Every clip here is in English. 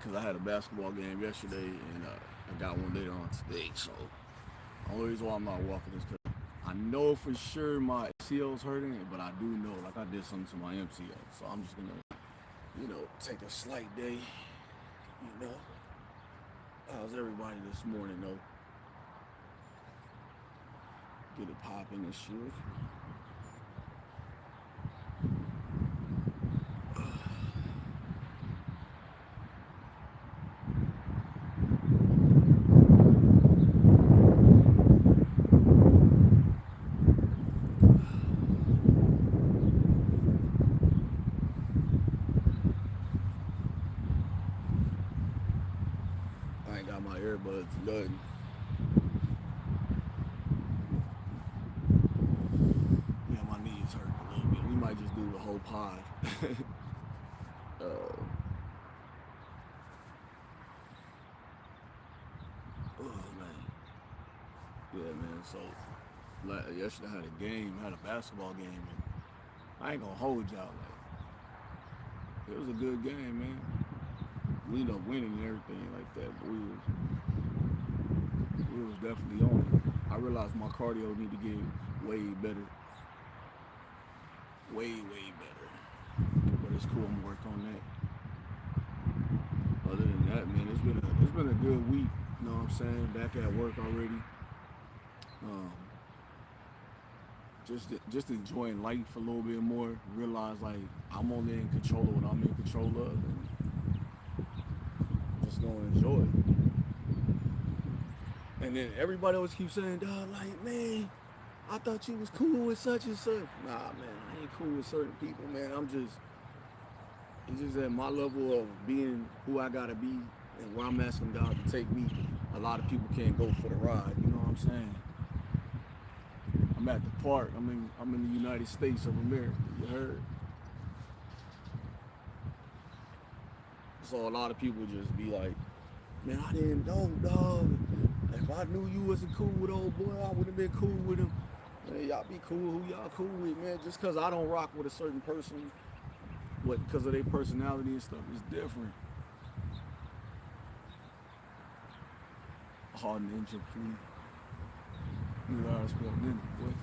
because I had a basketball game yesterday and I got one later on today. So the only reason why I'm not walking is because I know for sure my ACL's hurting, but I do know like I did something to my MCL. So I'm just gonna, take a slight day. How's everybody this morning though? Get it popping and shit. I ain't got my earbuds, nothing. Yeah, my knees hurt a little bit. We might just do the whole pod. uh, oh man, yeah man. So yesterday I had a game, I had a basketball game, and I ain't gonna hold y'all. Like it was a good game, man. We ended up winning and everything like that, but we was definitely on it. I realized my cardio need to get way better, way better. But it's cool. I'm gonna work on that. Other than that, man, it's been a good week. You know what I'm saying? Back at work already. Um, just enjoying life a little bit more. Realize like I'm only in control of what I'm in control of, and just gonna enjoy it. And then everybody always keeps saying, "Dog, like man, I thought you was cool with such and such." Nah, man, I ain't cool with certain people, man. It's just at my level of being who I gotta be and where I'm asking God to take me. A lot of people can't go for the ride. You know what I'm saying? I'm at the park. I'm in the United States of America. You heard? So a lot of people just be like, "Man, I didn't know, dog. If I knew you wasn't cool with old boy, I would have been cool with him." Man, y'all be cool who y'all cool with, man. Just cause I don't rock with a certain person, what because of their personality and stuff is different. Hard ninja, please. You know how to spell ninja, boy.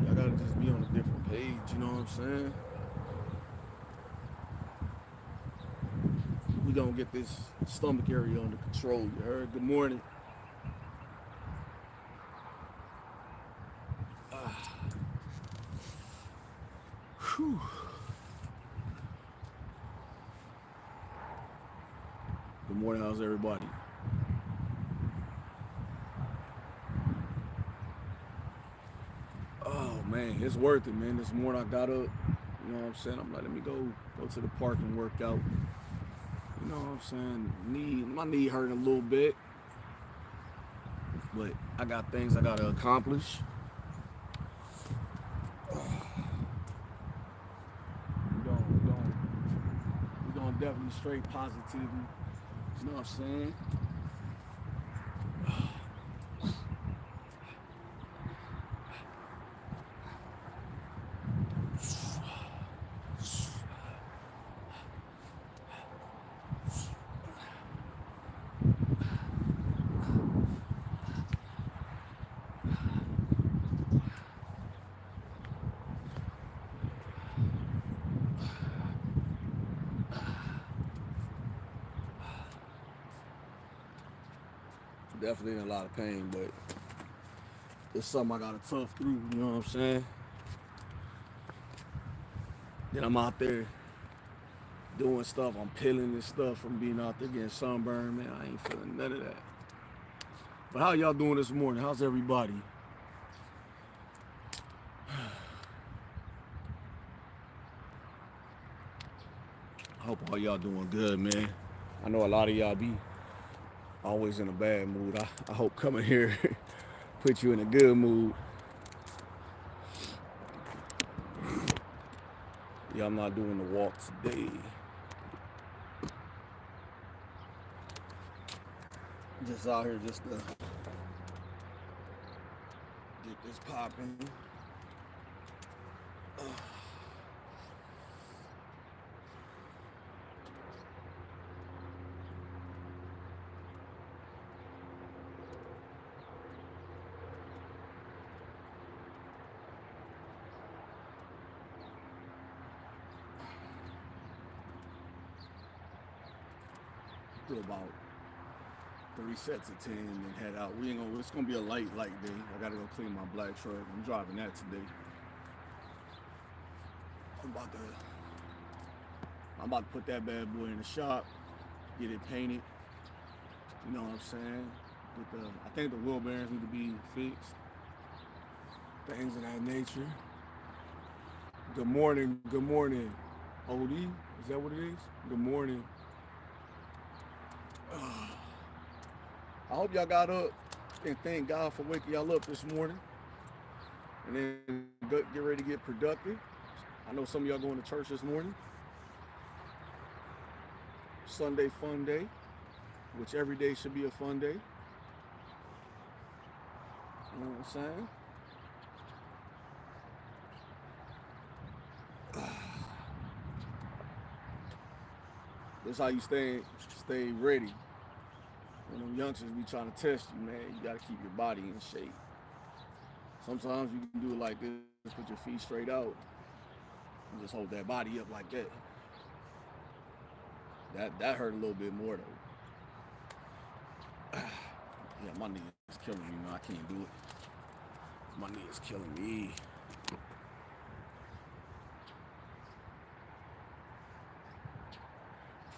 Y'all gotta just be on a different page. You know what I'm saying? We gonna get this stomach area under control. You heard? Good morning. Whew. Good morning. How's everybody? Oh man, it's worth it, man. This morning I got up. You know what I'm saying? I'm like, let me go to the park and work out. You know what I'm saying? My knee hurting a little bit, but I got things I gotta accomplish. We gonna definitely straight positivity. You know what I'm saying? Definitely in a lot of pain, but it's something I gotta tough through. You know what I'm saying? Then I'm out there doing stuff. I'm peeling this stuff from being out there getting sunburned, man. I ain't feeling none of that. But how y'all doing this morning? How's everybody? I hope all y'all doing good, man. I know a lot of y'all be always in a bad mood. I hope coming here put you in a good mood. Yeah, I'm not doing the walk today. Just out here just to get this popping. do about 3 sets of 10 and head out. We ain't gonna. It's gonna be a light day. I gotta go clean my black truck. I'm driving that today. I'm about to put that bad boy in the shop, get it painted. You know what I'm saying? I think the wheel bearings need to be fixed. Things of that nature. Good morning, OD. Is that what it is? Good morning. I hope y'all got up and thank God for waking y'all up this morning. And then get ready to get productive. I know some of y'all going to church this morning. Sunday fun day, which every day should be a fun day. You know what I'm saying? That's how you stay ready. When them youngsters be trying to test you, man, you gotta keep your body in shape. Sometimes you can do it like this, put your feet straight out, and just hold that body up like that. That hurt a little bit more though. Yeah, my knee is killing me, man. I can't do it. My knee is killing me.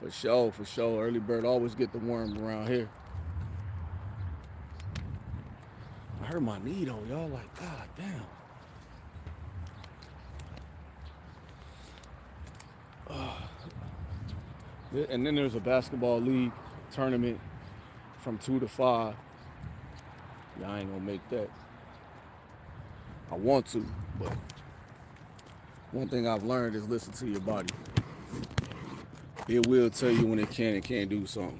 For sure. Early bird always get the worm around here. I hurt my knee though, y'all. Like, God damn. And then there's a basketball league tournament from 2 to 5. Yeah, I ain't gonna make that. I want to, but one thing I've learned is listen to your body. It will tell you when it can and can't do something.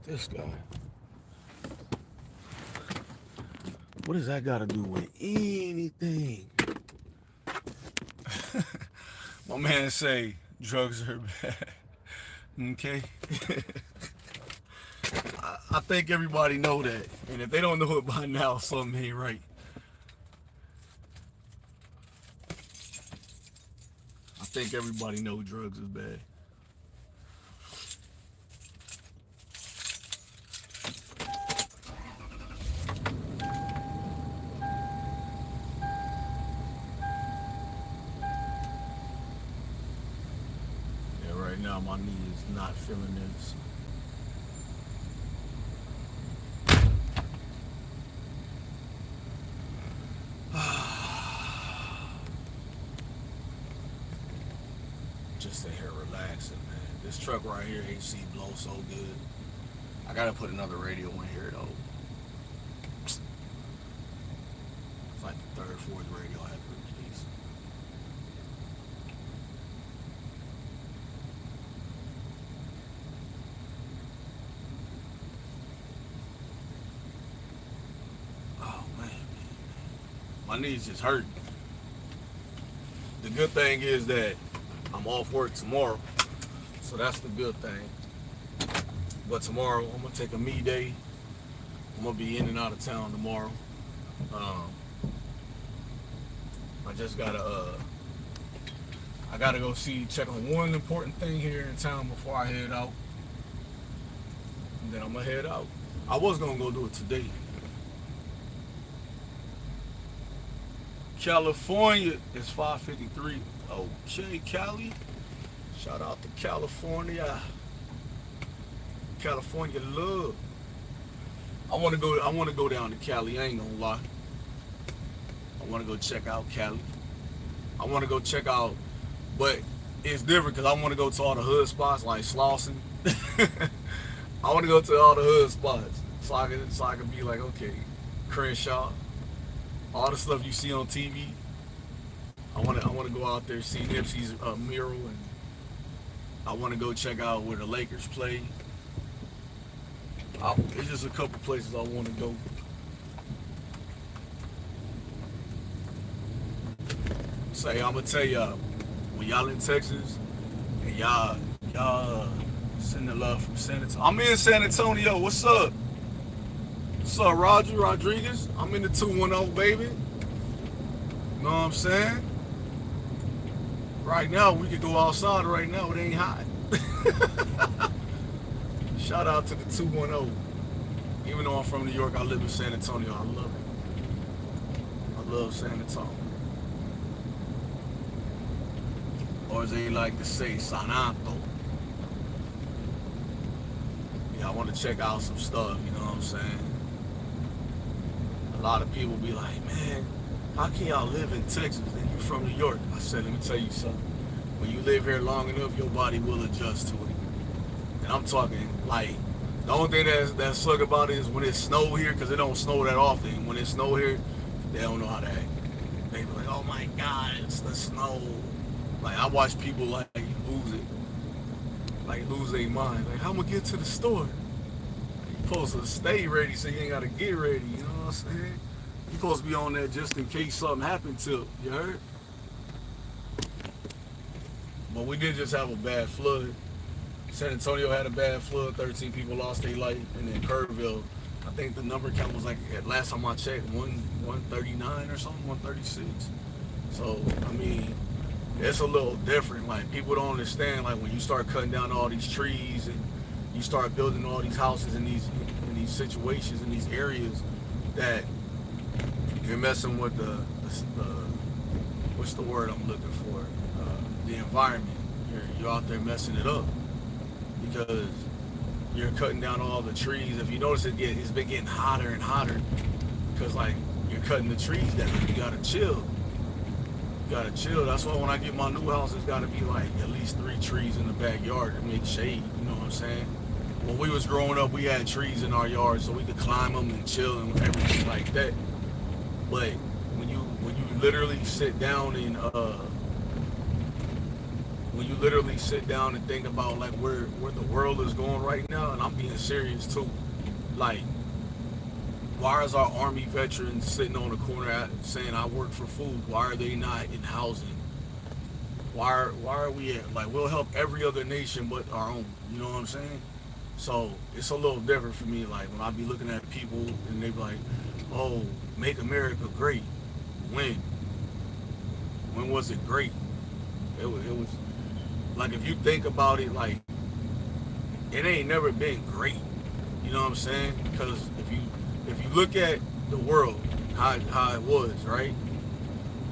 This guy. What does that got to do with anything? My man say drugs are bad. Okay? I think everybody know that. And if they don't know it by now, something ain't right. I think everybody know drugs is bad. Yeah, right now my knee is not feeling this. Just sit here relaxing, man. This truck right here, AC blows so good. I gotta put another radio in here though. It's like the third, fourth radio I have to replace. Oh man. My knees just hurt. The good thing is that I'm off work tomorrow, so that's the good thing. But tomorrow, I'm gonna take a me day. I'm gonna be in and out of town tomorrow. I just gotta, I gotta go check on one important thing here in town before I head out. And then I'm gonna head out. I was gonna go do it today. California is 5:53. Okay, Cali. Shout out to California. California love. I wanna go down to Cali, I ain't gonna lie. I wanna go check out Cali. I wanna go check out, but it's different because I wanna go to all the hood spots like Slauson. I wanna go to all the hood spots so I can be like, okay, Crenshaw. All the stuff you see on TV. I want to go out there, see Nipsey's mural, and I want to go check out where the Lakers play. There's just a couple places I want to go. Say, I'm gonna tell y'all, when y'all in Texas and y'all sending love from San Antonio. I'm in San Antonio. What's up? What's up, Roger Rodriguez? I'm in the 210, baby. Know what I'm saying? Right now, we could go outside right now. It ain't hot. Shout out to the 210. Even though I'm from New York, I live in San Antonio. I love it. I love San Antonio. Or as they like to say, San Anto. Yeah, I want to check out some stuff, you know what I'm saying? A lot of people be like, man, how can y'all live in Texas and you from New York? I said, let me tell you something. When you live here long enough, your body will adjust to it. And I'm talking like, the only thing that suck about it is when it snow here, because it don't snow that often. When it snow here, they don't know how to act. They be like, oh my God, it's the snow. Like, I watch people like lose it. Like, lose their mind. Like, how am I get to the store? You supposed to stay ready so you ain't got to get ready, you know what I'm saying? You supposed to be on that just in case something happened to you, you heard? But we did just have a bad flood. San Antonio had a bad flood. 13 people lost their life. And then Kerrville, I think the number count was like, at last time I checked, 139 or something, 136. So, I mean, it's a little different. Like, people don't understand, like, when you start cutting down all these trees and you start building all these houses in these situations, in these areas, that you're messing with the what's the word I'm looking for? The environment. You're out there messing it up because you're cutting down all the trees. If you notice, it's been getting hotter and hotter because, like, you're cutting the trees down. You gotta chill. You gotta chill. That's why when I get my new house, it's gotta be like at least 3 trees in the backyard to make shade. You know what I'm saying? When we was growing up, we had trees in our yard so we could climb them and chill and everything like that. But when you literally sit down and when you literally sit down and think about like where the world is going right now, and I'm being serious too, like, why is our army veterans sitting on the corner saying I work for food? Why are they not in housing? Why are we at, like, we'll help every other nation but our own, you know what I'm saying? So it's a little different for me, like when I be looking at people and they be like, oh, make America great. When was it great? It was like, if you think about it, like, it ain't never been great. You know what I'm saying? Because if you look at the world, how it was, right?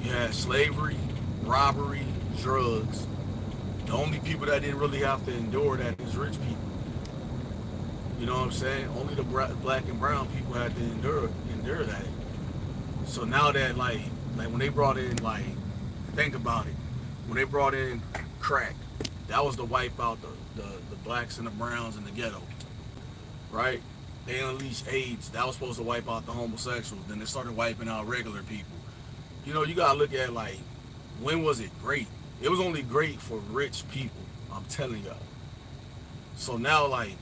You had slavery, robbery, drugs. The only people that didn't really have to endure that is rich people. You know what I'm saying? Only the black and brown people had to endure that. So now that, like when they brought in, like, think about it, when they brought in crack, that was to wipe out the blacks and the browns in the ghetto, right? They unleashed AIDS, that was supposed to wipe out the homosexuals. Then they started wiping out regular people. You know, you gotta look at, like, when was it great? It was only great for rich people, I'm telling y'all. So now, like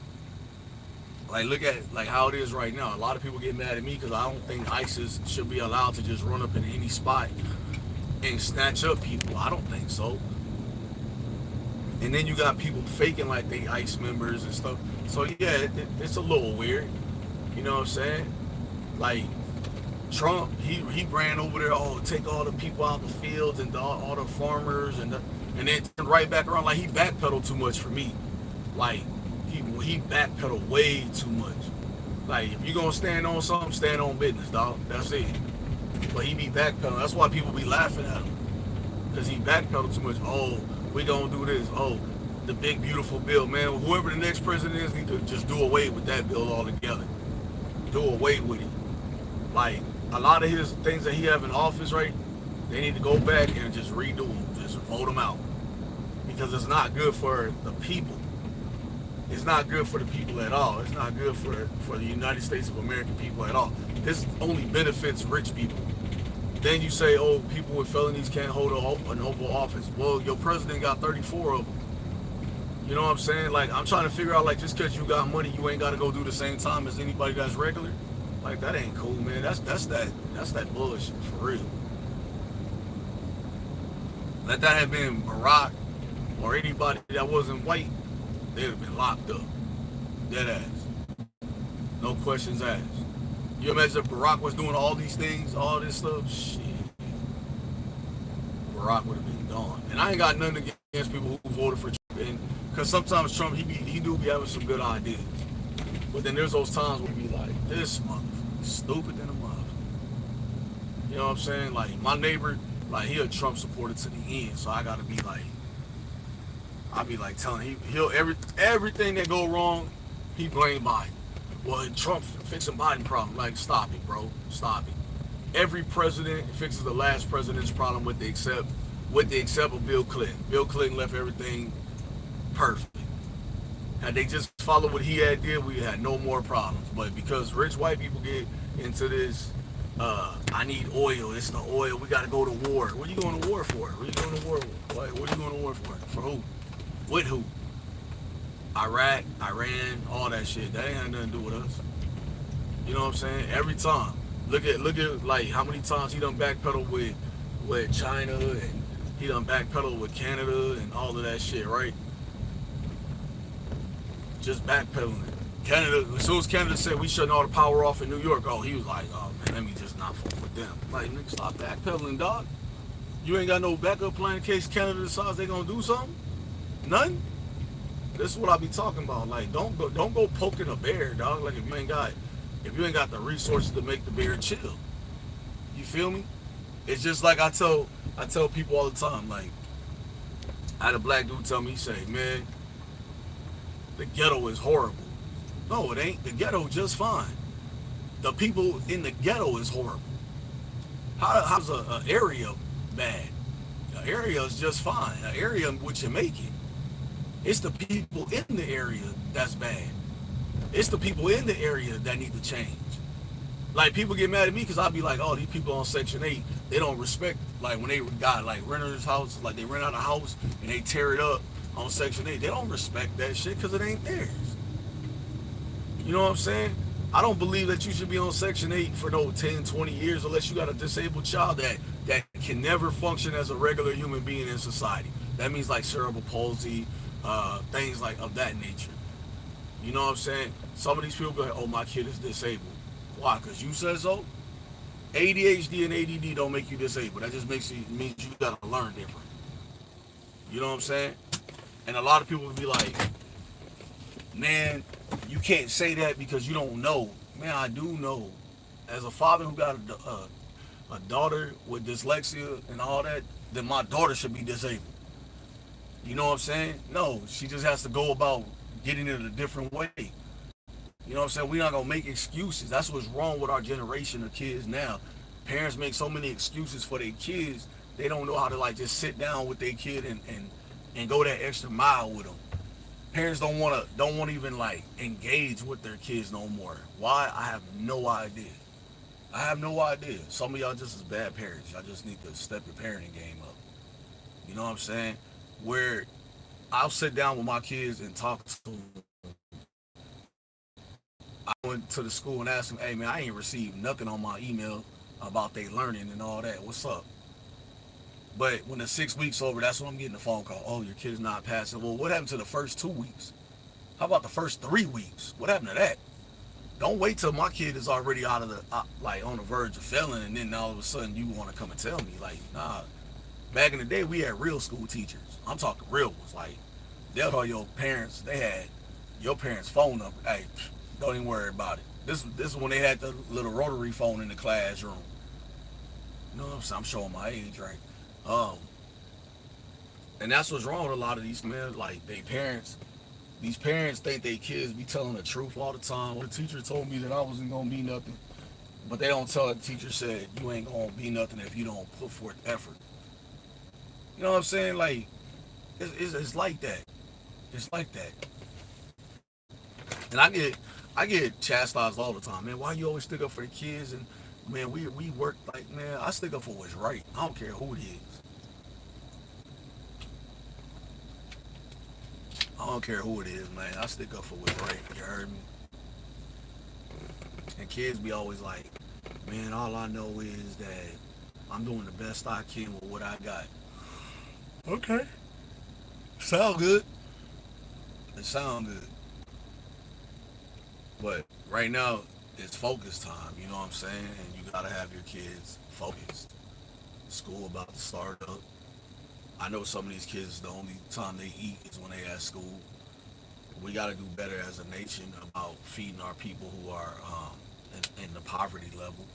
look at like how it is right now. A lot of people get mad at me because I don't think ISIS should be allowed to just run up in any spot and snatch up people. I don't think so. And then you got people faking like they ICE members and stuff. So yeah, it's a little weird. You know what I'm saying? Like, Trump, he ran over there, oh, take all the people out the fields and all the farmers, and then turn right back around. Like, he backpedaled too much for me. Like, he backpedaled way too much. Like, if you're gonna stand on something, stand on business, dog. That's it. But he be backpedaling. That's why people be laughing at him, because he backpedaled too much. Oh, we gonna do this. Oh, the big beautiful bill, man. Whoever the next president is, need to just do away with that bill altogether. Do away with it. Like, a lot of his things that he have in office, right? They need to go back and just redo them. Just vote them out, because it's not good for the people. It's not good for the people at all. It's not good for the United States of America people at all. This only benefits rich people. Then you say, oh, people with felonies can't hold an Oval Office. Well, your president got 34 of them. You know what I'm saying? Like, I'm trying to figure out, like, just because you got money, you ain't got to go do the same time as anybody that's regular. Like, that ain't cool, man. That's that bullshit, for real. Let that have been Barack or anybody that wasn't white, they'd have been locked up. Dead ass. No questions asked. You imagine if Barack was doing all these things, all this stuff? Shit. Barack would have been gone. And I ain't got nothing against people who voted for Trump, and because sometimes Trump he do be having some good ideas, but then there's those times where we be like, this mother stupid than a mother. You know what I'm saying? Like my neighbor, like he a Trump supporter to the end, so I gotta be like, I be like telling he'll everything that go wrong, he blame Biden. Well, Trump fixing Biden problem. Like, stop it, bro. Stop it. Every president fixes the last president's problem with the except of Bill Clinton. Bill Clinton left everything perfect. Had they just followed what he had did, we had no more problems. But because rich white people get into this, I need oil. It's the oil. We got to go to war. What are you going to war for? What are you going to war? What are you going to war for? For who? With who? Iraq, Iran, all that shit. That ain't had nothing to do with us. You know what I'm saying? Every time. Look at like how many times he done backpedaled with China, and he done backpedaled with Canada and all of that shit, right? Just backpedaling. Canada, as soon as Canada said we shutting all the power off in New York, oh, he was like, oh man, let me just not fuck with them. Like, nigga, stop backpedaling, dog. You ain't got no backup plan in case Canada decides they gonna do something? None? This is what I be talking about. Like, don't go poking a bear, dog. Like, if you ain't got the resources to make the bear chill. You feel me? It's just like I tell people all the time. Like, I had a black dude tell me, he say, man, the ghetto is horrible. No, it ain't. The ghetto just fine. The people in the ghetto is horrible. How's a area bad? An area is just fine. An area in which you make it. It's the people in the area that's bad. It's the people in the area that need to change. Like, people get mad at me because I'll be like, oh, these people on Section 8, they don't respect, like, when they got, like, renters' houses, like, they rent out a house and they tear it up on Section 8. They don't respect that shit because it ain't theirs. You know what I'm saying? I don't believe that you should be on Section 8 for no 10, 20 years unless you got a disabled child that can never function as a regular human being in society. That means, like, cerebral palsy, things like of that nature. You know what I'm saying? Some of these people go, oh, my kid is disabled. Why? Because you said so? ADHD and ADD don't make you disabled. That just means you gotta learn different. You know what I'm saying? And a lot of people would be like, man, you can't say that because you don't know. Man, I do know. As a father who got a daughter with dyslexia and all that, then my daughter should be disabled. You know what I'm saying? No, she just has to go about getting it a different way. You know what I'm saying? We're not going to make excuses. That's what's wrong with our generation of kids now. Parents make so many excuses for their kids, they don't know how to, like, just sit down with their kid and go that extra mile with them. Parents don't want to even, like, engage with their kids no more. Why? I have no idea. I have no idea. Some of y'all just as bad parents. Y'all just need to step your parenting game up. You know what I'm saying? Where I'll sit down with my kids and talk to them. I went to the school and asked them, hey man, I ain't received nothing on my email about they learning and all that. What's up? But when the 6 weeks over, that's when I'm getting a phone call. Oh, your kid is not passing. Well, what happened to the first 2 weeks? How about the first 3 weeks? What happened to that? Don't wait till my kid is already out of the, like, on the verge of failing, and then all of a sudden you want to come and tell me. Like, nah. Back in the day, we had real school teachers. I'm talking real ones. Like, they'll call your parents. They had your parents' phone number. Hey, don't even worry about it. This is when they had the little rotary phone in the classroom. You know what I'm saying? I'm showing my age, right? And that's what's wrong with a lot of these men. Like, these parents think their kids be telling the truth all the time. Well, the teacher told me that I wasn't gonna be nothing, but they don't tell the teacher said you ain't gonna be nothing if you don't put forth effort. You know what I'm saying? Like, it's like that. It's like that. And I get chastised all the time, man. Why you always stick up for the kids? And man, we work, like, man, I stick up for what's right. I don't care who it is. I don't care who it is, man. I stick up for what's right. You heard me? And kids be always like, man, all I know is that I'm doing the best I can with what I got. Okay. Sound good. It sound good. But right now, it's focus time, you know what I'm saying? And you gotta have your kids focused. School about to start up. I know some of these kids, the only time they eat is when they at school. We got to do better as a nation about feeding our people who are in the poverty level.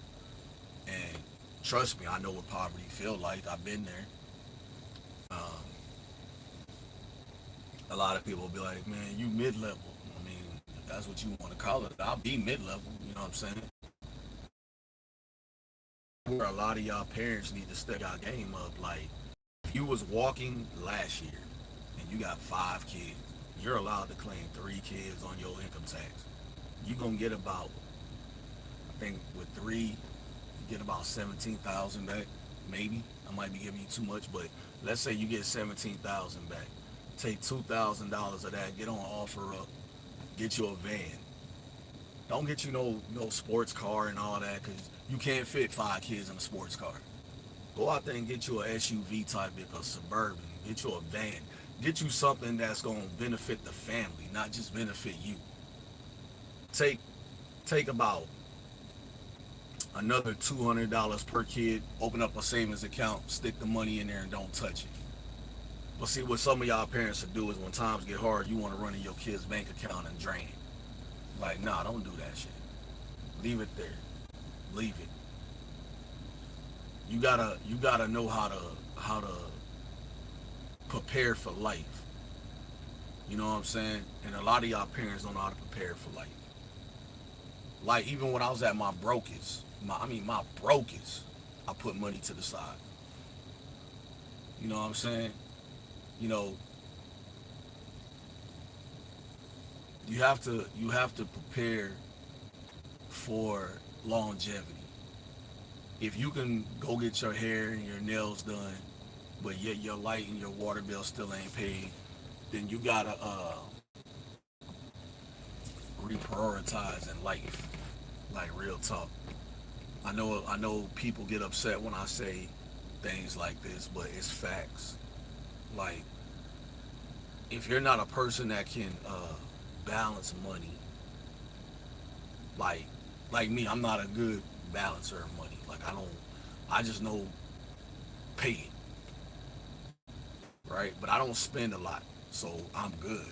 And trust me, I know what poverty feel like. I've been there. Um, a lot of people will be like, "Man, you mid-level." I mean, if that's what you want to call it, I'll be mid-level. You know what I'm saying? Where a lot of y'all parents need to step y'all game up. Like, if you was walking last year and you got 5 kids, you're allowed to claim 3 kids on your income tax. You gonna get about, I think, with three, you get about 17,000 back. Maybe I might be giving you too much, but let's say you get 17,000 back. Take $2,000 of that, get on offer up, get you a van. Don't get you no sports car and all that, because you can't fit 5 kids in a sports car. Go out there and get you a SUV type, a suburban. Get you a van. Get you something that's gonna benefit the family, not just benefit you. Take take about another $200 per kid. Open up a savings account. Stick the money in there and don't touch it. But see, what some of y'all parents will do is when times get hard, you want to run in your kid's bank account and drain. Like, nah, don't do that shit. Leave it there. Leave it. You gotta know how to prepare for life. You know what I'm saying? And a lot of y'all parents don't know how to prepare for life. Like, even when I was at my brokest, my brokest, I put money to the side. You know what I'm saying? You know, you have to prepare for longevity. If you can go get your hair and your nails done, but yet your light and your water bill still ain't paid, then you gotta reprioritize in life. Like, real talk. I know people get upset when I say things like this, but it's facts. Like, if you're not a person that can balance money, like like me, I'm not a good balancer of money. Like, I just know pay it, right? But I don't spend a lot, so I'm good.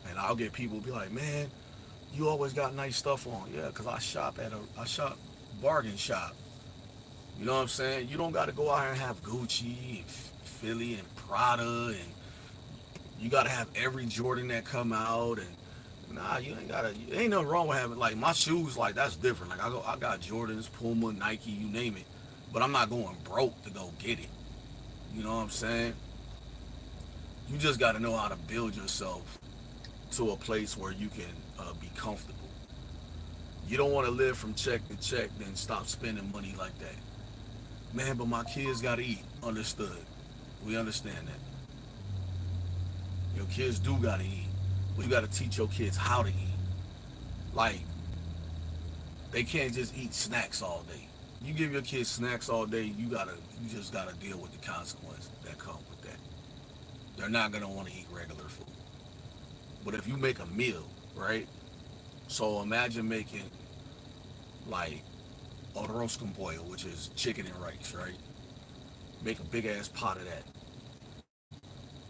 And I'll get people be like, "Man, you always got nice stuff on." Yeah, cause I shop bargain shop. You know what I'm saying? You don't got to go out here and have Gucci and Philly and Prada, and you got to have every Jordan that come out. And nah, you ain't gotta. Ain't nothing wrong with having, like, my shoes. Like, that's different. Like, I got Jordans, Puma, Nike, you name it. But I'm not going broke to go get it. You know what I'm saying? You just got to know how to build yourself to a place where you can be comfortable. You don't want to live from check to check, then stop spending money like that. Man, but my kids got to eat. Understood. We understand that. Your kids do got to eat. But you got to teach your kids how to eat. Like, they can't just eat snacks all day. You give your kids snacks all day, you just gotta deal with the consequences that come with that. They're not gonna want to eat regular food. But if you make a meal, right? So imagine making, like, arroz con pollo, which is chicken and rice, right? Make a big ass pot of that.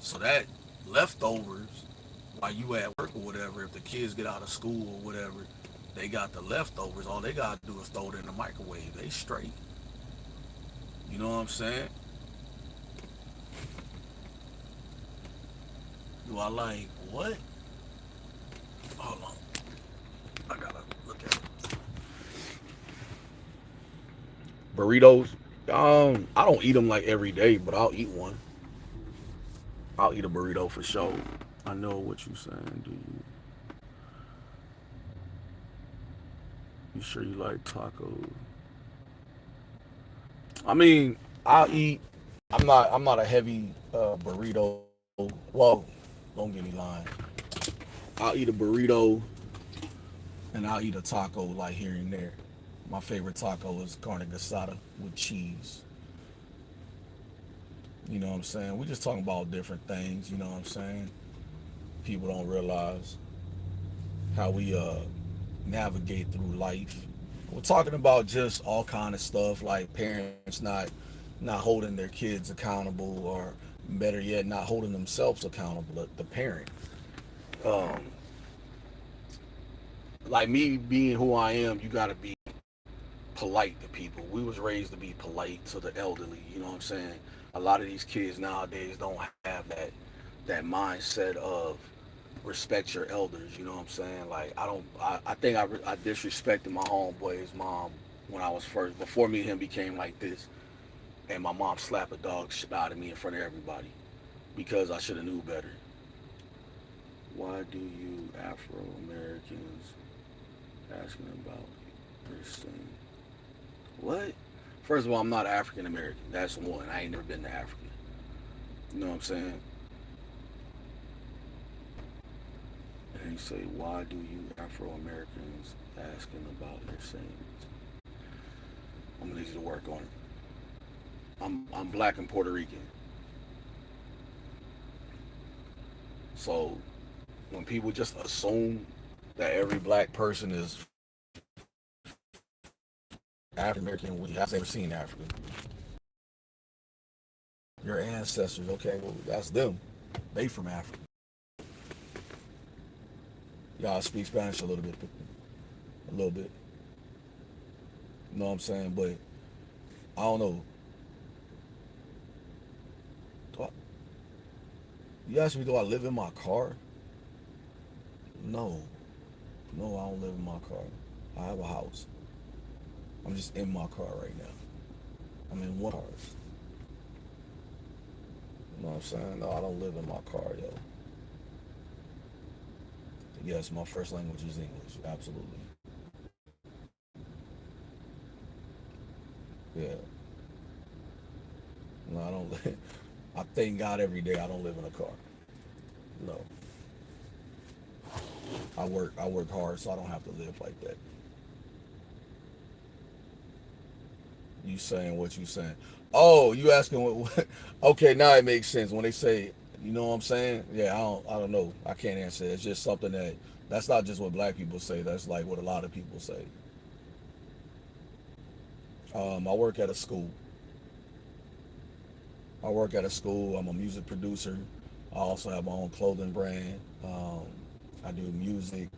So that leftovers, while you at work or whatever, if the kids get out of school or whatever, they got the leftovers. All they gotta do is throw it in the microwave. They straight. You know what I'm saying? Do I like what? Hold on. I gotta look at it. Burritos. I don't eat them like every day, but I'll eat one. I'll eat a burrito for sure. I know what you saying. You sure you like tacos? I mean, I'll eat. I'm not a heavy burrito. Well, don't get me lying. I'll eat a burrito and I'll eat a taco, like, here and there. My favorite taco is carne asada with cheese. You know what I'm saying? We just talking about different things. You know what I'm saying? People don't realize how we navigate through life. We're talking about just all kind of stuff, like parents not holding their kids accountable, or Better yet, not holding themselves accountable, the parent. Um, like me being who I am, you gotta be polite to people. We was raised to be polite to the elderly. You know what I'm saying? A lot of these kids nowadays don't have that mindset of respect your elders. You know what I'm saying? Like I don't. I think I disrespected my homeboy's mom when I was first before me and him became like this, and my mom slapped a dog shit out of me in front of everybody because I should have knew better. Why do you Afro Americans asking about this thing? What? First of all, I'm not African American. That's one. I ain't never been to Africa. You know what I'm saying? And you say, why do you Afro Americans asking about your sayings? I'm gonna need you to work on it. I'm black and Puerto Rican. So when people just assume that every black person is African American, we have never seen Africa. Your ancestors, okay, well that's them. They from Africa. Y'all speak Spanish a little bit, a little bit. You know what I'm saying? But I don't know. Do I, you asked me, do I live in my car? No, no, I don't live in my car. I have a house. I'm just in my car right now. I'm in one car. You know what I'm saying? No, I don't live in my car, yo. Yes, my first language is English. Absolutely. Yeah. No, I don't. I thank God every day I don't live in a car. No. I work hard so I don't have to live like that. You saying what you saying? Oh, you asking what? Okay, now it makes sense when they say, you know what I'm saying? Yeah, I don't know. I can't answer. It's just something that's not just what black people say. That's like what a lot of people say. I work at a school. I work at a school. I'm a music producer. I also have my own clothing brand. I do music,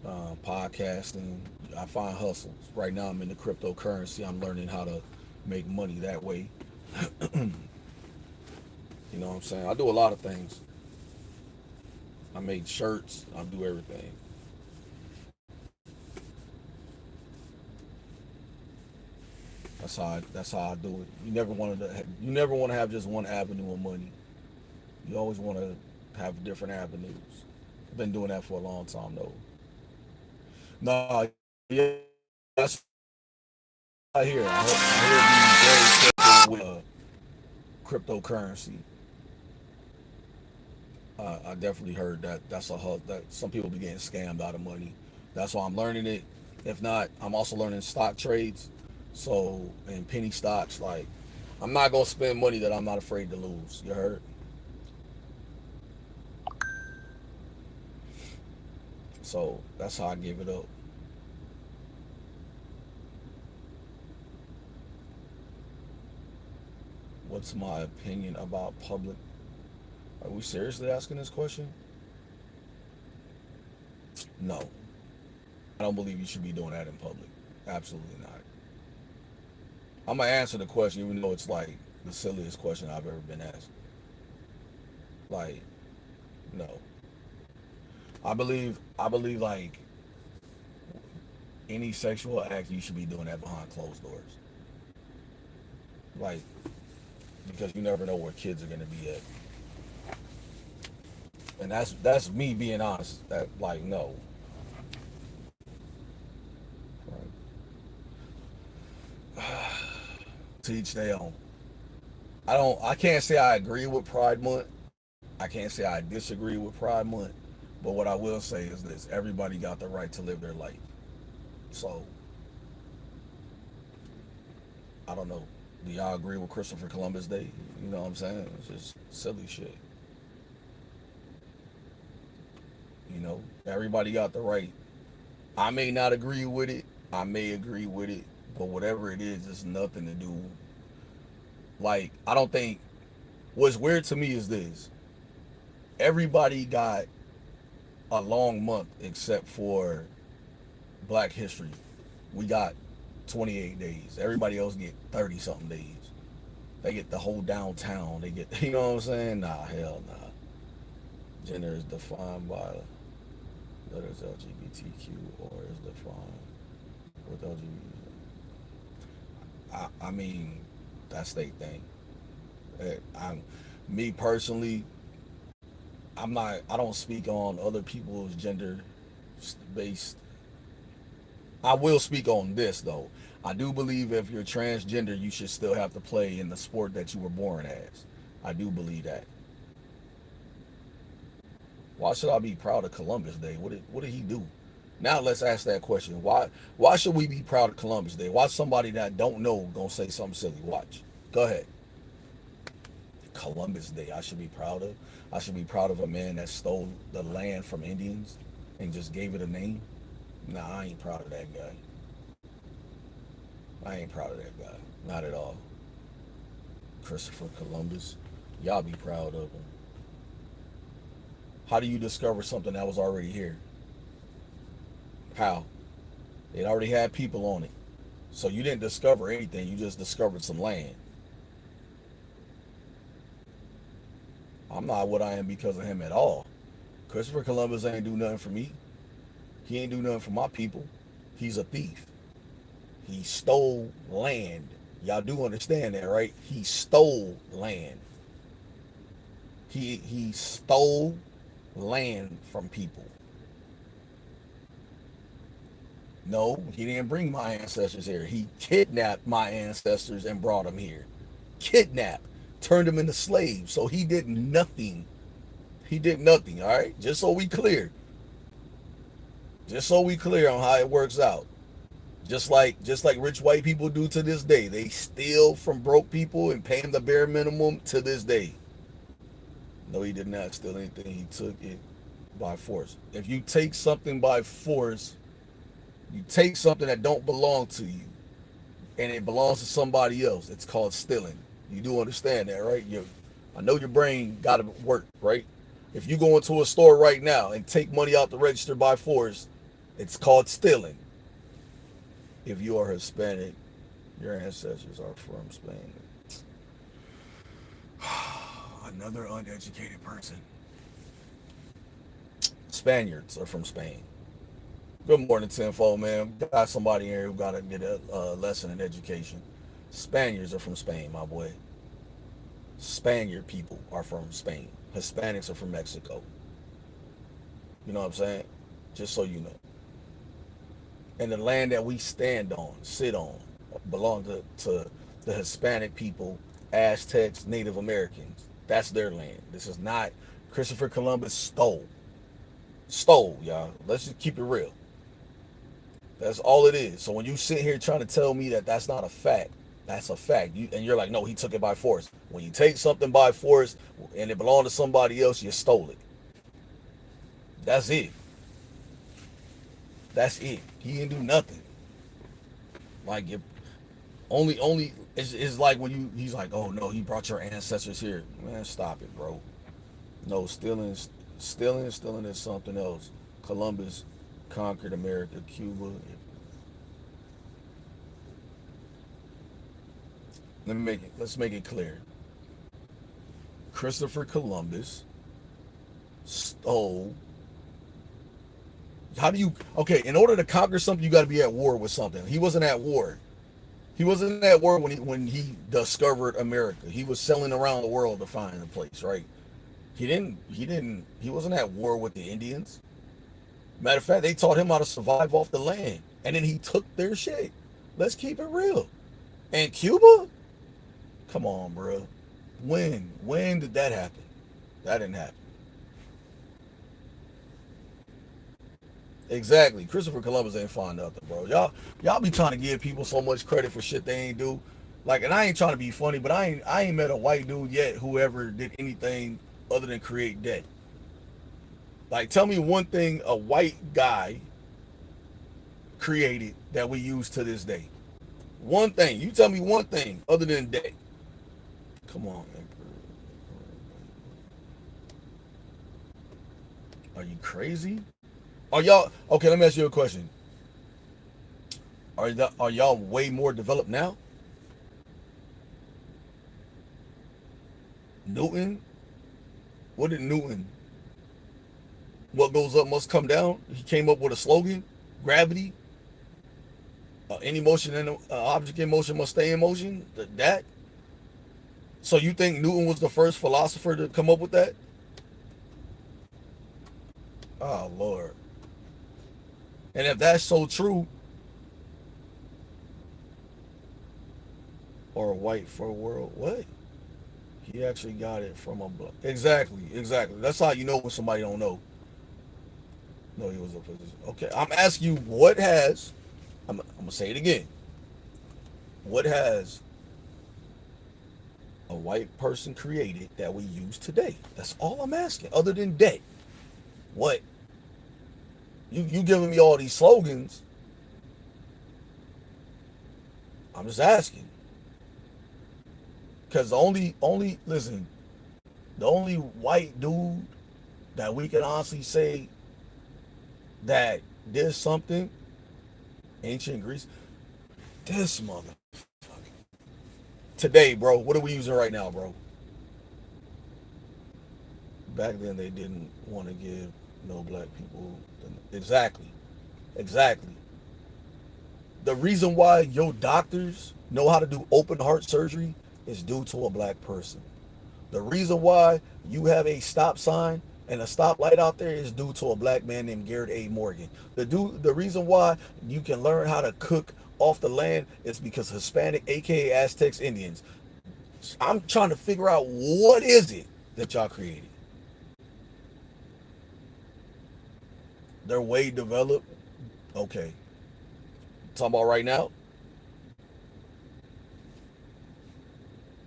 podcasting. I find hustles. Right now, I'm in the cryptocurrency. I'm learning how to make money that way. You know what I'm saying? I do a lot of things. I make shirts. I do everything. That's how I do it. You never want to have just one avenue of money. You always want to have different avenues. I've been doing that for a long time though. No, yeah, that's what I hear. I hear being very careful with cryptocurrency. I definitely heard that. That some people be getting scammed out of money. That's why I'm learning it. If not, I'm also learning stock trades. So and penny stocks, like I'm not gonna spend money that I'm not afraid to lose. You heard? So that's how I give it up. What's my opinion about public? Are we seriously asking this question? No, I don't believe you should be doing that in public. Absolutely not. I'm gonna answer the question, even though it's like the silliest question I've ever been asked. Like, no. I believe like any sexual act, you should be doing that behind closed doors. Like, because you never know where kids are gonna be at. And that's me being honest. That like no. Right. To each their own. I can't say I agree with Pride Month. I can't say I disagree with Pride Month. But what I will say is this: everybody got the right to live their life. So I don't know. Do y'all agree with Christopher Columbus Day? You know what I'm saying? It's just silly shit. You know, everybody got the right. I may not agree with it. I may agree with it, but whatever it is, it's nothing to do. Like I don't think What's weird to me is this: everybody got a long month except for Black History. We got 28 days. Everybody else get 30 something days. They get the whole downtown. They get, you know what I'm saying? Nah, hell nah. Gender is defined by letters LGBTQ or is defined with LGBT. I mean, that's their thing. I'm, me personally, I'm not. I don't speak on other people's gender based. I will speak on this though. I do believe if you're transgender, you should still have to play in the sport that you were born as. I do believe that. Why should I be proud of Columbus Day? What did he do? Now let's ask that question. Why should we be proud of Columbus Day? Why somebody that don't know gonna say something silly? Watch. Go ahead. Columbus Day. I should be proud of. I should be proud of a man that stole the land from Indians and just gave it a name. Nah, I ain't proud of that guy. I ain't proud of that guy. Not at all. Christopher Columbus. Y'all be proud of him. How do you discover something that was already here? How? It already had people on it. So you didn't discover anything, you just discovered some land. I'm not what I am because of him at all. Christopher Columbus ain't do nothing for me. He ain't do nothing for my people. He's a thief. He stole land. Y'all do understand that, right? He stole land. He stole land from people. No, he didn't bring my ancestors here. He kidnapped my ancestors and brought them here. Kidnapped, turned them into slaves. So he did nothing. He did nothing, all right? Just so we clear. Just so we clear on how it works out. Just like rich white people do to this day. They steal from broke people and pay them the bare minimum to this day. No, he did not steal anything. He took it by force. If you take something by force, you take something that don't belong to you and it belongs to somebody else. It's called stealing. You do understand that, right? I know your brain got to work, right? If you go into a store right now and take money out the register by force, it's called stealing. If you are Hispanic, your ancestors are from Spain. Another uneducated person. Spaniards are from Spain. Good morning, tenfold, man. Got somebody here who got to get a lesson in education. Spaniards are from Spain, my boy. Spaniard people are from Spain. Hispanics are from Mexico. You know what I'm saying? Just so you know. And the land that we stand on, sit on, belong to the Hispanic people, Aztecs, Native Americans. That's their land. This is not Christopher Columbus stole. Stole, y'all. Let's just keep it real. That's all it is. So when you sit here trying to tell me that that's not a fact, that's a fact. And you're like, no, he took it by force. When you take something by force and it belonged to somebody else, you stole it. That's it. That's it. He didn't do nothing. Like if only it's like when he's like, oh no, he brought your ancestors here. Man, stop it, bro. No, stealing is something else. Columbus conquered America, Cuba. Let's make it clear. Christopher Columbus stole. How do you okay, in order to conquer something you gotta be at war with something. He wasn't at war. He wasn't at war when he discovered America. He was sailing around the world to find a place, right? He wasn't at war with the Indians. Matter of fact, they taught him how to survive off the land. And then he took their shit. Let's keep it real. And Cuba? Come on, bro. When did that happen? That didn't happen. Exactly. Christopher Columbus ain't find nothing, bro. Y'all be trying to give people so much credit for shit they ain't do. Like, and I ain't trying to be funny, but I ain't met a white dude yet who ever did anything other than create debt. Like, tell me one thing a white guy created that we use to this day. One thing. You tell me one thing other than debt. Come on, Emperor. Are you crazy? Are y'all okay? Let me ask you a question. Are y'all way more developed now? Newton? What did Newton? What goes up must come down. He came up with a slogan: gravity. Any motion and object in motion must stay in motion. That. So you think Newton was the first philosopher to come up with that? Oh Lord. And if that's so true, or white for a world, what? He actually got it from a black. Exactly, exactly. That's how you know when somebody don't know. No, he was a physician. Okay, I'm asking you, what has? I'm gonna say it again. What has a white person created that we use today? That's all I'm asking. Other than that, what? You giving me all these slogans? I'm just asking. Cause the only listen, the only white dude that we can honestly say that did something ancient Greece. This mother today, bro. What are we using right now, bro? Back then they didn't want to give no black people exactly, exactly. The reason why your doctors know how to do open heart surgery is due to a black person. The reason why you have a stop sign and a stoplight out there is due to a black man named Garrett A. Morgan. The reason why you can learn how to cook off the land is because Hispanic, aka Aztecs, Indians. I'm trying to figure out what is it that y'all created. They're way developed. Okay, talking about right now.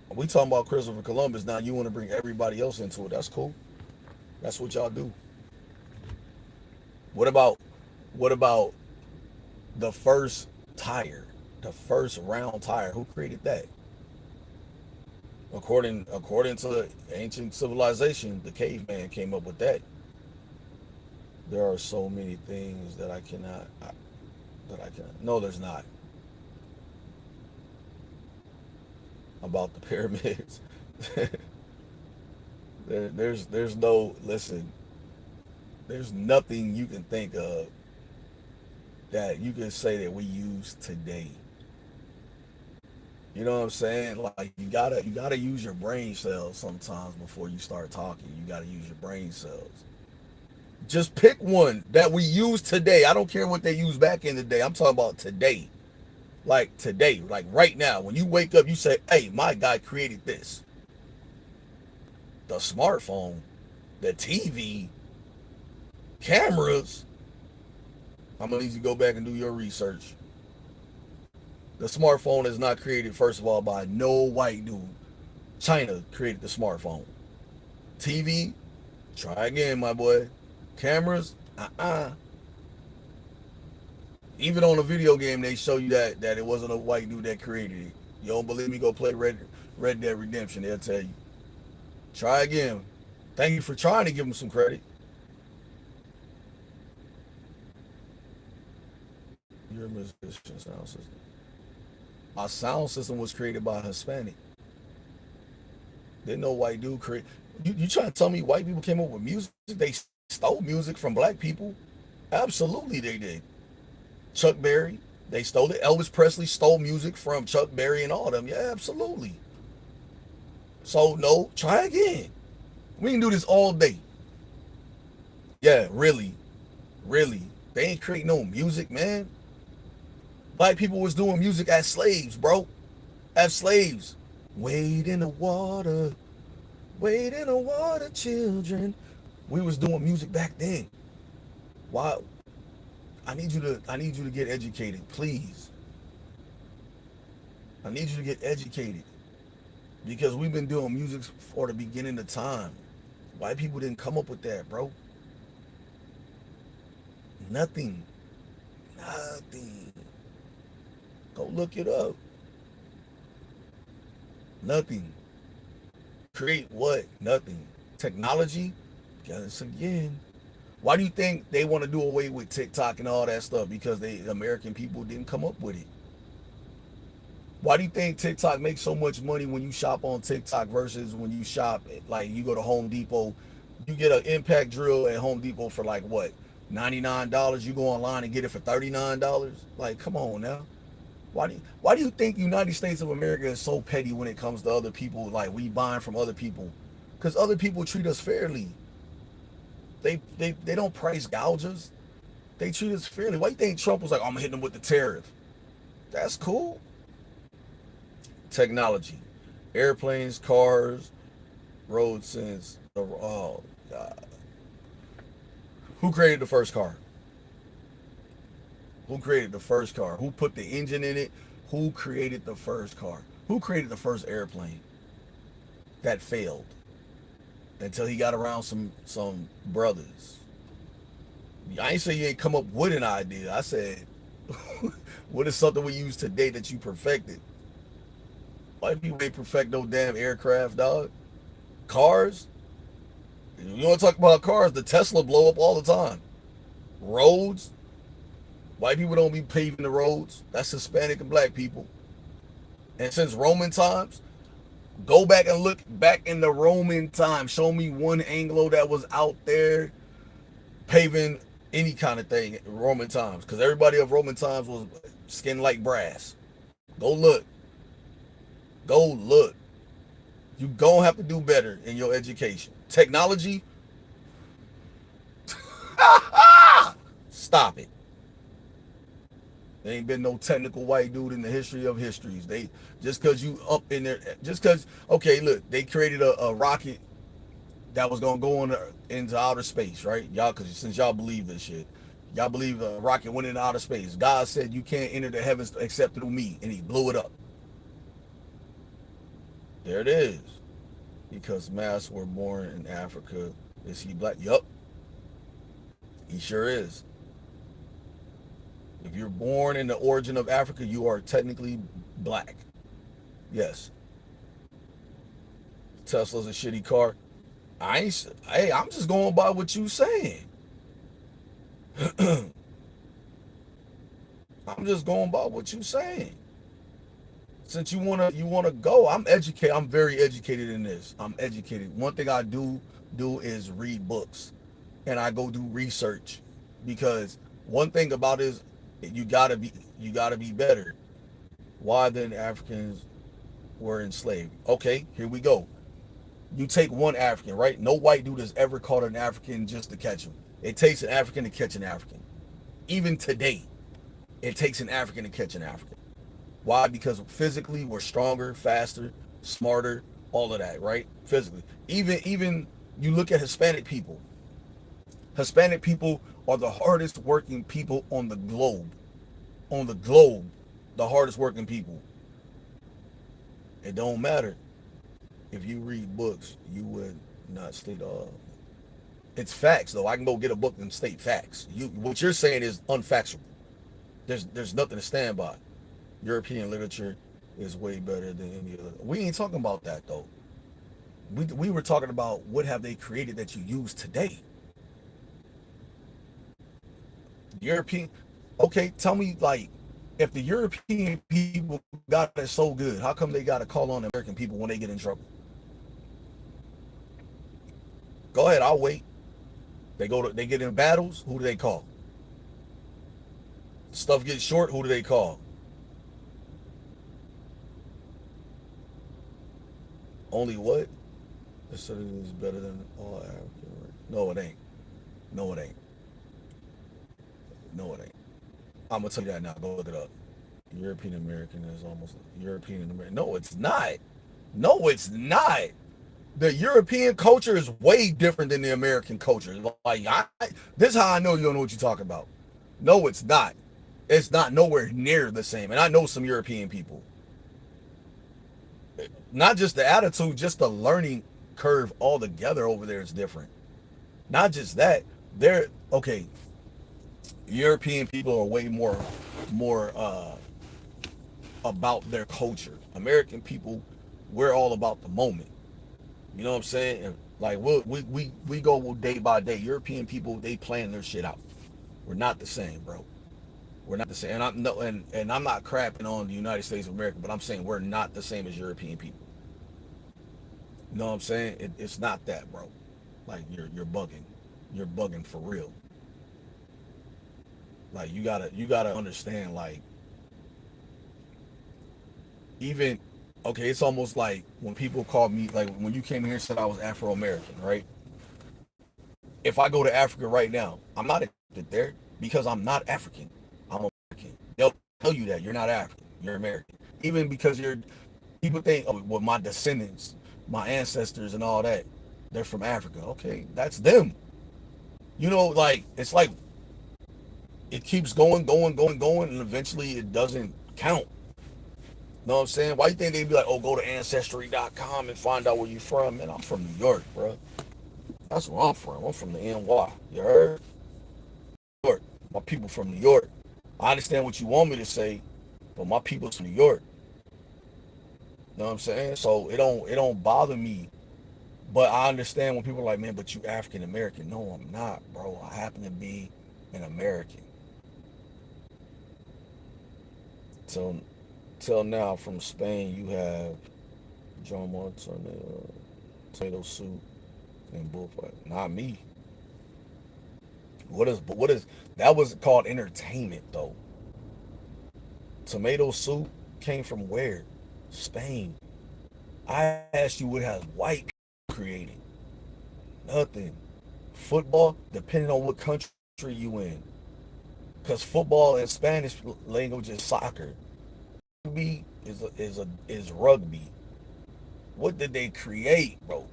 We talking about Christopher Columbus. Now you want to bring everybody else into it. That's cool. That's what y'all do. What about what about the first tire, the first round tire? Who created that? According to ancient civilization, the caveman came up with that. There are so many things that I cannot. No, there's not about the pyramids. There's no listen. There's nothing you can think of that you can say that we use today. You know what I'm saying? Like you gotta use your brain cells sometimes before you start talking. You gotta use your brain cells. Just pick one that we use today. I don't care what they used back in the day. I'm talking about today. Like today, like right now. When you wake up, you say, hey, my guy created this. The smartphone, the TV, cameras. I'm gonna need you to go back and do your research. The smartphone is not created, first of all, by no white dude. China created the smartphone. TV, try again, my boy. Cameras, even on a video game, they show you that it wasn't a white dude that created it. You don't believe me? Go play Red Dead Redemption. They'll tell you. Try again. Thank you for trying to give them some credit. You're a musician sound system. Our sound system was created by a Hispanic. Didn't no white dude create. You trying to tell me white people came up with music? They stole music from black people? Absolutely, they did. Chuck Berry, they stole it. Elvis Presley stole music from Chuck Berry and all of them. Yeah, absolutely. So no, try again. We can do this all day. Yeah, really, really. They ain't create no music, man. Black people was doing music as slaves, bro. As slaves. Wade in the water, wade in the water, children. We was doing music back then. Why? I need you to get educated, please. I need you to get educated because we've been doing music for the beginning of time. White people didn't come up with that, bro. Nothing. Nothing. Go look it up. Nothing. Create what? Nothing. Technology? Guess again. Why do you think they want to do away with TikTok and all that stuff? Because the American people didn't come up with it. Why do you think TikTok makes so much money when you shop on TikTok versus when you shop like you go to Home Depot, you get an impact drill at Home Depot for like what, $99? You go online and get it for $39. Like, come on now. Why do you think United States of America is so petty when it comes to other people? Like we buying from other people, because other people treat us fairly. They don't price gouge us. They treat us fairly. Why do you think Trump was like, I'm hitting them with the tariff? That's cool. Technology, airplanes, cars, road sense. Oh God, who created the first car? Who created the first car? Who put the engine in it? Who created the first car? Who created the first airplane that failed until he got around some brothers? I ain't say you ain't come up with an idea. I said, what is something we use today that you perfected? White people ain't perfect no damn aircraft, dog. Cars? You want to talk about cars? The Tesla blow up all the time. Roads? White people don't be paving the roads. That's Hispanic and black people. And since Roman times, go back and look back in the Roman times. Show me one Anglo that was out there paving any kind of thing in Roman times. Because everybody of Roman times was skin like brass. Go look. Go look. You gonna have to do better in your education. Technology? Stop it. There ain't been no technical white dude in the history of histories. They just cause you up in there, just cause okay, look, they created a rocket that was gonna go into outer space, right? Y'all, cause since y'all believe this shit, y'all believe a rocket went into outer space. God said you can't enter the heavens except through me, and he blew it up. There it is. Because masks were born in Africa. Is he black? Yup. He sure is. If you're born in the origin of Africa, you are technically black. Yes. Tesla's a shitty car. Hey, I'm just going by what you saying. I'm just going by what you saying. Since you wanna go, I'm educated. I'm very educated in this. I'm educated. One thing I do is read books, and I go do research, because one thing about it is you gotta be better. Why then Africans were enslaved? Okay, here we go. You take one African, right? No white dude has ever caught an African just to catch him. It takes an African to catch an African. Even today, it takes an African to catch an African. Why? Because physically we're stronger, faster, smarter, all of that, right? Physically. Even you look at Hispanic people. Hispanic people are the hardest working people on the globe. On the globe, the hardest working people. It don't matter. If you read books, you would not state it's facts though. I can go get a book and state facts. What you're saying is unfactual. There's nothing to stand by. European literature is way better than any other. We ain't talking about that though. We were talking about what have they created that you use today. European. Okay, tell me, like, if the European people got it so good, how come they got to call on the American people when they get in trouble? Go ahead, I'll wait. They get in battles. Who do they call? Stuff gets short. Who do they call? Only what? The city is better than all African. No, it ain't. No, it ain't. No, it ain't. I'm gonna tell you that now. Go look it up. European American is almost European American. No, it's not. No, it's not. The European culture is way different than the American culture. Like, this is how I know you don't know what you're talking about. No, it's not. It's not nowhere near the same. And I know some European people. Not just the attitude, just the learning curve altogether over there is different. Not just that, they're okay. European people are way more about their culture. American people, we're all about the moment. You know what I'm saying? Like we go day by day. European people, they plan their shit out. We're not the same, bro. We're not the same. And I'm no and I'm not crapping on the United States of America, but I'm saying we're not the same as European people. You know what I'm saying? It's not that, bro. Like you're bugging. You're bugging for real. Like you gotta understand, like, even, okay, it's almost like when people call me, like when you came here and said I was Afro American, right? If I go to Africa right now, I'm not accepted there because I'm not African. I'm American. They'll tell you that you're not African, you're American. Even because you're, people think, oh, well, my descendants, my ancestors, and all that, they're from Africa. Okay, that's them. You know, like, it's like it keeps going, and eventually it doesn't count. You know what I'm saying? Why you think they'd be like, oh, go to ancestry.com and find out where you're from? Man, I'm from New York, bro. That's where I'm from. I'm from the NY. You heard? New York. My people from New York. I understand what you want me to say, but my people's from New York. You know what I'm saying? So it don't bother me. But I understand when people are like, man, but you African American. No, I'm not, bro. I happen to be an American. So till now, from Spain, you have John Martin, tomato soup, and bullfight. Not me. What is that was called entertainment though. Tomato soup came from where? Spain. I asked you what has white people created. Nothing. Football, depending on what country you in. Because football in Spanish language is soccer. Rugby is rugby. What did they create, bro?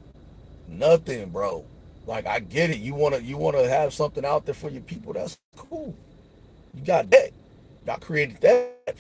Nothing, bro. Like, I get it. You wanna have something out there for your people. That's cool. You got that. Y'all created that.